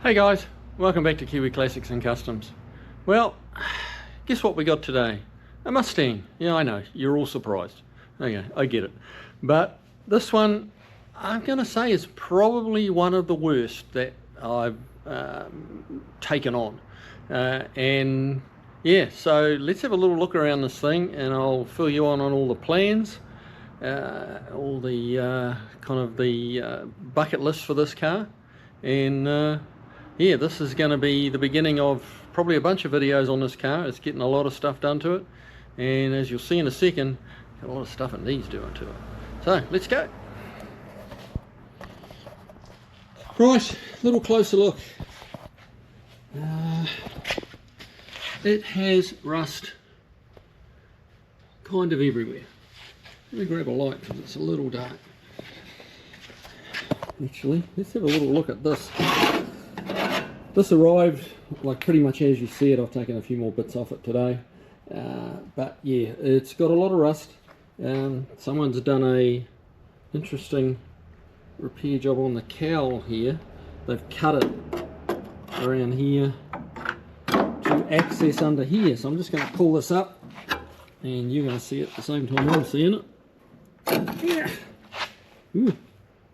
Hey guys, welcome back to Kiwi Classics and Customs. Well, guess what we got today? A Mustang. Yeah, I know, you're all surprised. Okay, I get it. But this one, I'm going to say, is probably one of the worst that I've taken on. And yeah, so let's have a little look around this thing and I'll fill you on all the plans, all the kind of the bucket list for this car. And yeah, this is going to be the beginning of probably a bunch of videos on this car. It's getting a lot of stuff done to it, and as you'll see in a second, got a lot of stuff it needs doing to it. So let's go. Right, a little closer look. It has rust kind of everywhere. Let me grab a light because it's a little dark. Actually, let's have a little look at this. This arrived like pretty much as you see it. I've taken a few more bits off it today, but yeah, it's got a lot of rust. Someone's done a interesting repair job on the cowl here. They've cut it around here to access under here, so I'm just going to pull this up and you're going to see it at the same time I'm seeing it. Yeah. Ooh,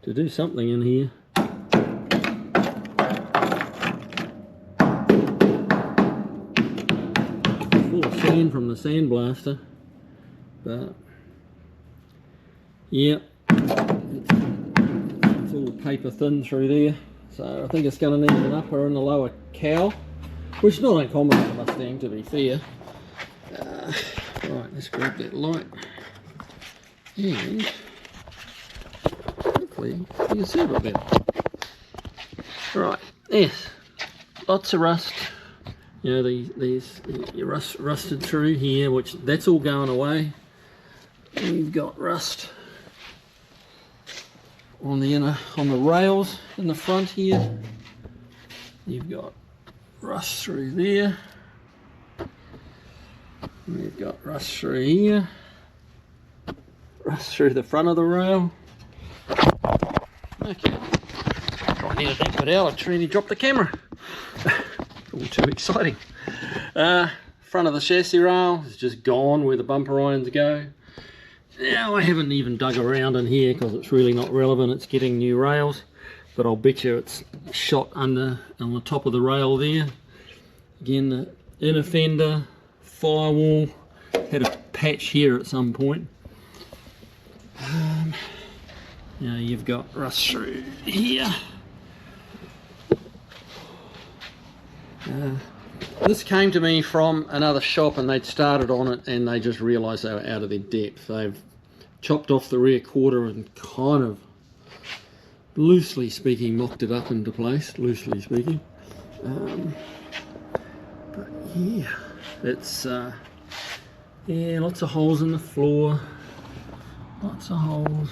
to do something in here. From the sandblaster, but yeah, it's all paper thin through there, so I think it's going to need an upper and a lower cowl, which is not uncommon on a Mustang, to be fair. Right, let's grab that light and hopefully you can see a bit better. Right, yes, lots of rust. You know, these rusted through here, which that's all going away. And you've got rust on the rails in the front here. You've got rust through there. And you've got rust through here. Rust through the front of the rail. Okay. I need to think it out. I truly dropped the camera. All too exciting. Front of the chassis rail is just gone where the bumper irons go. Now I haven't even dug around in here because it's really not relevant. It's getting new rails, but I'll bet you it's shot under on the top of the rail there. Again, the inner fender, firewall, had a patch here at some point. Now you've got rust through here. This came to me from another shop and they'd started on it and they just realised they were out of their depth. They've chopped off the rear quarter and kind of, loosely speaking, mocked it up into place, loosely speaking. But yeah, it's yeah, lots of holes in the floor, lots of holes.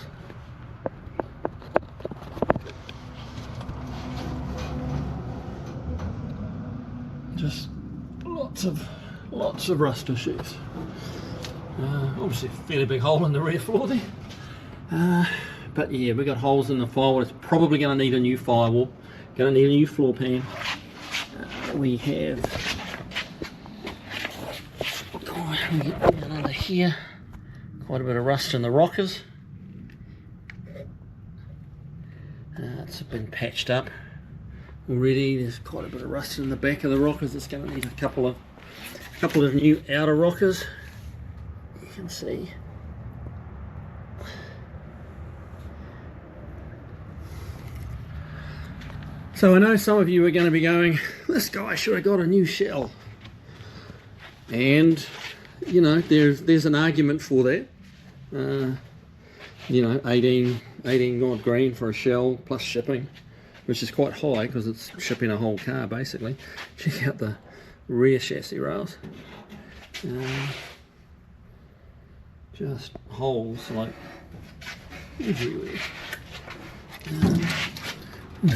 Just lots of rust issues. Obviously a fairly big hole in the rear floor there. But yeah, we got holes in the firewall. It's probably going to need a new firewall. Going to need a new floor pan. We have down under here quite a bit of rust in the rockers. It's been patched up already. There's quite a bit of rust in the back of the rockers. It's going to need a couple of new outer rockers. You can see. So I know some of you are going to be going, this guy should have got a new shell. And you know, there's an argument for that. You know, 18 odd grand for a shell plus shipping, which is quite high because it's shipping a whole car basically. Check out the rear chassis rails. Just holes like everywhere.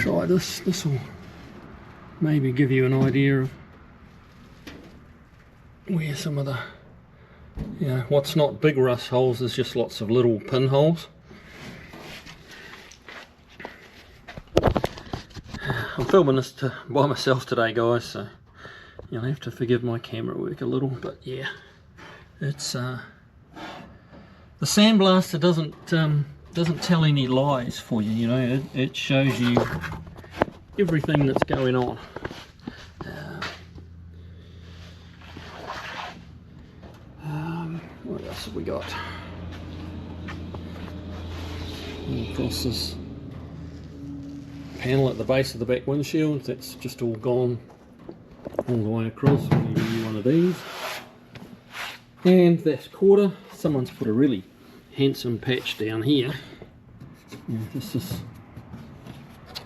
Try this. This will maybe give you an idea of where some of the, you know, what's not big rust holes, there's just lots of little pinholes. I'm filming this by myself today, guys, so you'll have to forgive my camera work a little, but yeah, it's the sandblaster doesn't tell any lies for you, you know. It shows you everything that's going on. What else have we got? Across this panel at the base of the back windshield, that's just all gone all the way across. We'll use one of these. And that's quarter. Someone's put a really handsome patch down here. Yeah, this is,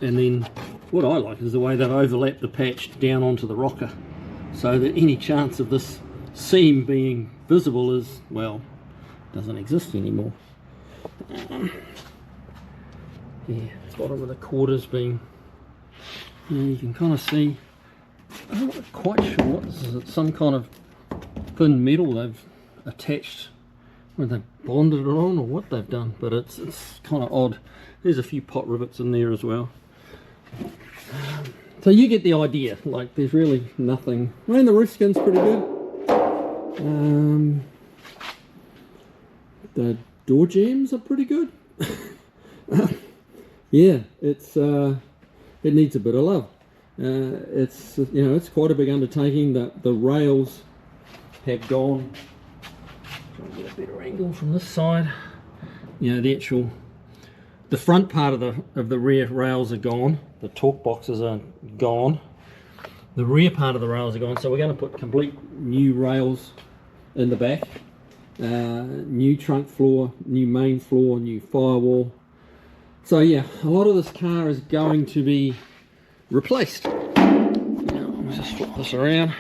and then what I like is the way they've overlapped the patch down onto the rocker, so that any chance of this seam being visible is, well, doesn't exist anymore. Yeah, bottom of the quarters being, you can kind of see, I'm not quite sure what this is. It's some kind of thin metal they've attached, whether they've bonded it on or what they've done, but it's kind of odd. There's a few pot rivets in there as well. So you get the idea, like there's really nothing. I mean, the roof skin's pretty good. The door jambs are pretty good. Yeah, it needs a bit of love. It's, you know, it's quite a big undertaking. The rails have gone. Try and get a better angle from this side. You know, the front part of the rear rails are gone. The torque boxes are gone. The rear part of the rails are gone. So we're going to put complete new rails in the back. New trunk floor, new main floor, new firewall. So yeah, a lot of this car is going to be replaced. Now, let's just flip this around.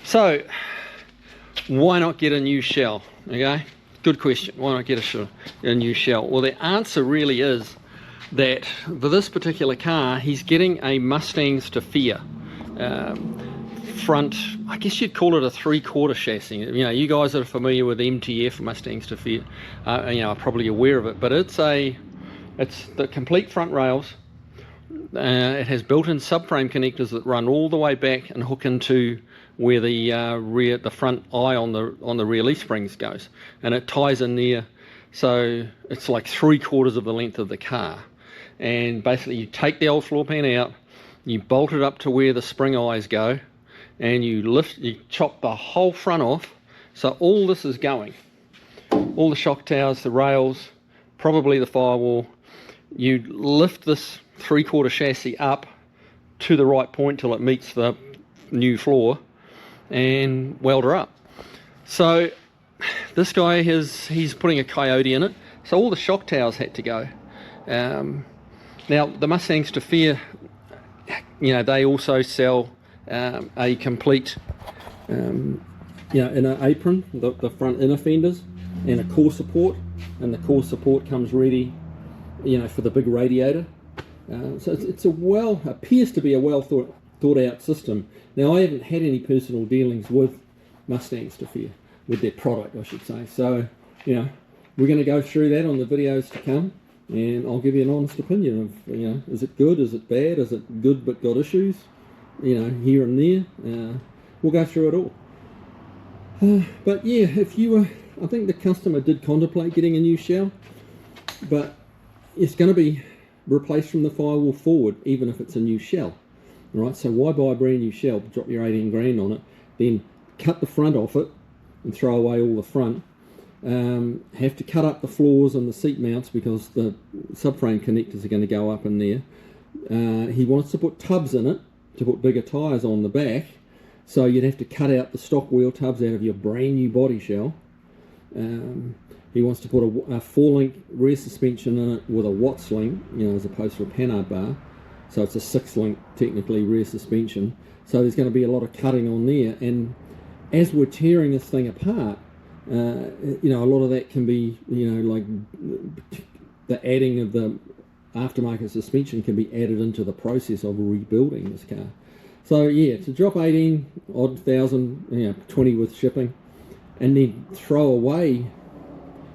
So, why not get a new shell? Okay, good question. Why not get a new shell? Well, the answer really is that for this particular car, he's getting a Mustangs Fastback front. I guess you'd call it a 3/4 chassis. You know, you guys that are familiar with MTF, Mustangs Fastback, you know, are probably aware of it. But it's the complete front rails. It has built-in subframe connectors that run all the way back and hook into where the front eye on the rear leaf springs goes, and it ties in there. So it's like 3/4 of the length of the car. And basically, you take the old floor pan out, you bolt it up to where the spring eyes go, and you chop the whole front off. So all this is going, all the shock towers, the rails, probably the firewall. You lift this 3/4 chassis up to the right point till it meets the new floor and weld her up. So this guy he's putting a Coyote in it, so all the shock towers had to go. Now the Mustangs Fastback, you know, they also sell a complete you know, inner apron, the front inner fenders, and a core support, and the core support comes ready, you know, for the big radiator. So it's appears to be a well thought out system. Now, I haven't had any personal dealings with Mustangs Fastback, with their product, I should say. So, you know, we're going to go through that on the videos to come, and I'll give you an honest opinion of, you know, is it good, is it bad, is it good but got issues, you know, here and there. We'll go through it all. But yeah, I think the customer did contemplate getting a new shell, but it's going to be replaced from the firewall forward, even if it's a new shell. All right, so why buy a brand new shell, drop your 18 grand on it, then cut the front off it and throw away all the front, have to cut up the floors and the seat mounts because the subframe connectors are going to go up in there. He wants to put tubs in it to put bigger tyres on the back, so you'd have to cut out the stock wheel tubs out of your brand new body shell. He wants to put a 4-link rear suspension in it with a Watts link, you know, as opposed to a Panhard bar. So it's a 6-link technically rear suspension. So there's going to be a lot of cutting on there. And as we're tearing this thing apart, you know, a lot of that can be, you know, like the adding of the aftermarket suspension can be added into the process of rebuilding this car. So yeah, to drop 18 odd thousand, you know, 20 with shipping, and then throw away,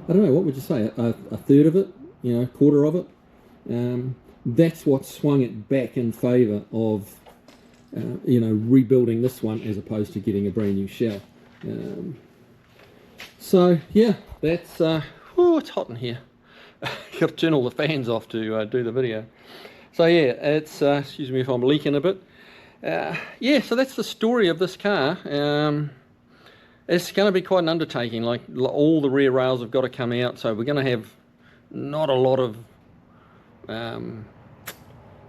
I don't know, what would you say, a third of it, you know, quarter of it, that's what swung it back in favour of you know, rebuilding this one as opposed to getting a brand new shell. So yeah, that's oh, it's hot in here. Got to turn all the fans off to do the video. So yeah, it's excuse me if I'm leaking a bit. Yeah, so that's the story of this car. It's going to be quite an undertaking. Like, all the rear rails have got to come out, so we're going to have not a lot of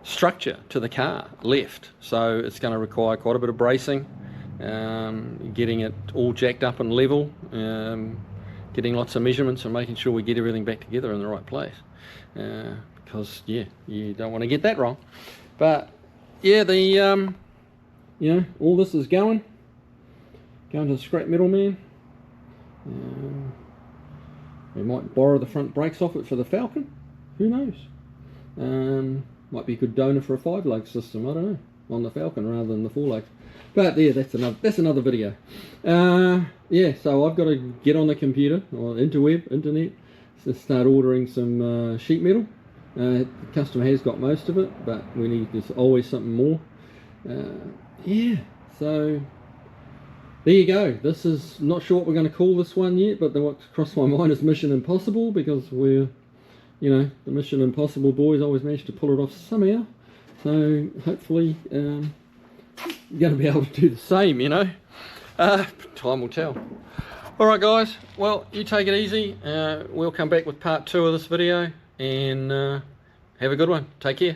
structure to the car left. So it's going to require quite a bit of bracing, getting it all jacked up and level, getting lots of measurements and making sure we get everything back together in the right place. Because yeah, you don't want to get that wrong. But yeah, the you know, all this is going to the scrap metal man. We might borrow the front brakes off it for the Falcon. Who knows? Might be a good donor for a 5-leg system. I don't know, on the Falcon rather than the 4-legs. But yeah, that's another video. Yeah, so I've got to get on the computer or internet to start ordering some sheet metal. The customer has got most of it, but we need, there's always something more. Yeah, so there you go. This is, not sure what we're going to call this one yet, but what's crossed my mind is Mission Impossible, because we're, you know, the Mission Impossible boys always manage to pull it off somehow. So hopefully you're going to be able to do the same, you know. Time will tell. Alright guys, well, you take it easy. We'll come back with part 2 of this video, and have a good one. Take care.